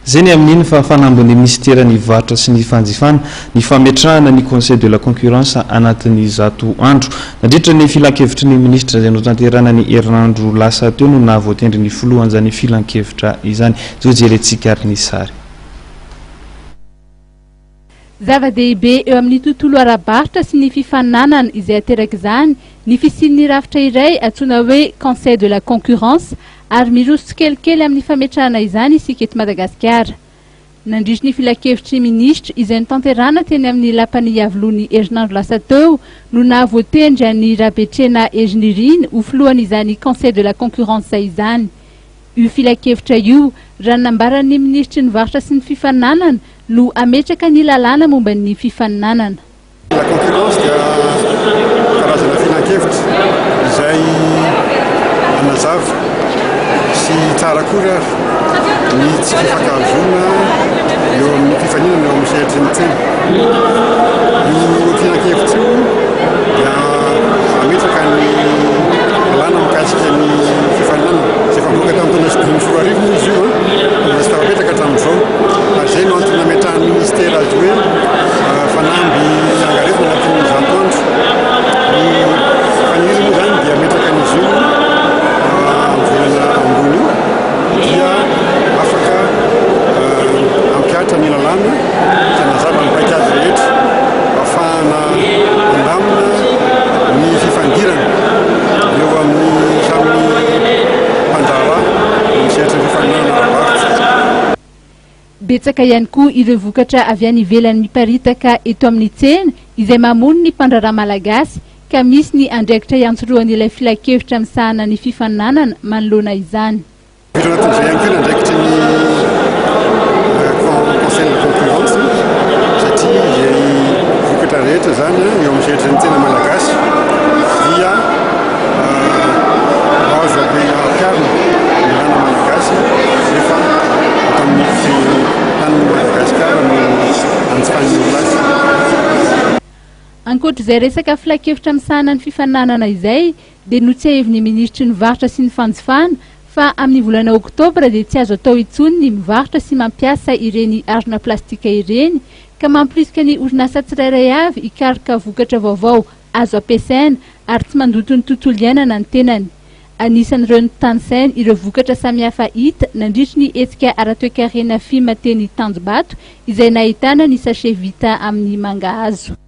Zeny amin'iny fa fanambon'ny ministera ny varotra sy ny fanjifana ny fametrahana ny conseil de la concurrence anatin'ny zato andro nandritra ny filan-kevitry ny ministra izay notanterana ny herinandro lasa teo no nahavoatendry ny filohan'izany filan-kevitra izany zao jerentsika ary ny sary. Zava-dehibe eo amin'ny tontolo ara-barotra sy ny fifaninanana izay ateraka izany ny fisian'ny rafitra iray antsoina hoe conseil de la concurrence ary miroso kelikely amin'ny fametrahana izany isika eto Madagasikara. Nandritry ny filan-kevitry ny ministra izay notanterana teny amin'ny lapan'ny Iavoloany herinandro lasa teo no nahavoatendry ny Rabetrena Eziniriny ho filohan'izany conseil de la concurrence izany. Io filan-kevitra io raha nambaran'ny ministry ny varotra sy ny fifaninanana no ametraka ny lalàna momba ny fifaninanana. La concurrence dia karazana filan-kevitra izay anazava sy tsara kory ny tsy fifankahazoana eo amin'ny fifaninana eo amin'ny sehatra ny tsena. Io filan-kevitra io dia ametraka ny lalàna mikasika ny fifaninanana izay famboaka tamin'ny taona 2024 izy io lasa tapetraka hatramin'izao ary izay no antony nametrahan'ny ministera azy hoe fanamby angaretana anatin'ny zato andro. Ny fifaninana moa zany dia ametraka an'izy io volana ambony dia afaka ampiatra ny lalàna tanazava ny paikady rehetra ahafahana andamina ny fifangirana eo amin'ny samy mpanjara ny sehatra ny fifaninanana ara-barotra. Betsaka ihany koa ireo vokatra avy any ivelany miparitaka eto amin'ny tsena izay mamono ny mpandrarà malagasy ka misy ny andraikitra iantsoroan'ilay filan-kevitra misahana ny fifaninanana manoloana izany. Anatin'izay ihany koa ny andraikitry ny conseil de concurrence satria izay vokatra rehetra zany eo amin'ny sehatra ny tsena malagasy dia azo ampiarina ny làna malagasy rehefa atao amin'ny tanin'ny Madagasikara no antsifan'ny olasy. Ankoatra izay resaka filan-kevitra misahana ny fifaninanana izay dia notseheviny ministry ny varotra sy ny fanjifana fa amin'ny volana oktobra dia tsy azo atao intsony ny mivarotra sy mampiasa ireny arina plastika ireny ka mampirisika ny orinasa tsirairay avy hikaroka vokatra vaovao azo ampiasaina ary tsy mandoto ny tontolo iainana ny tenany. Anisan'ireo notanisaina ireo vokatra samihafa hita nandritry ny hetsika ara-toekarena fimateny Tanjombato izay nahitana ny sachet vita amin'ny mangahazo.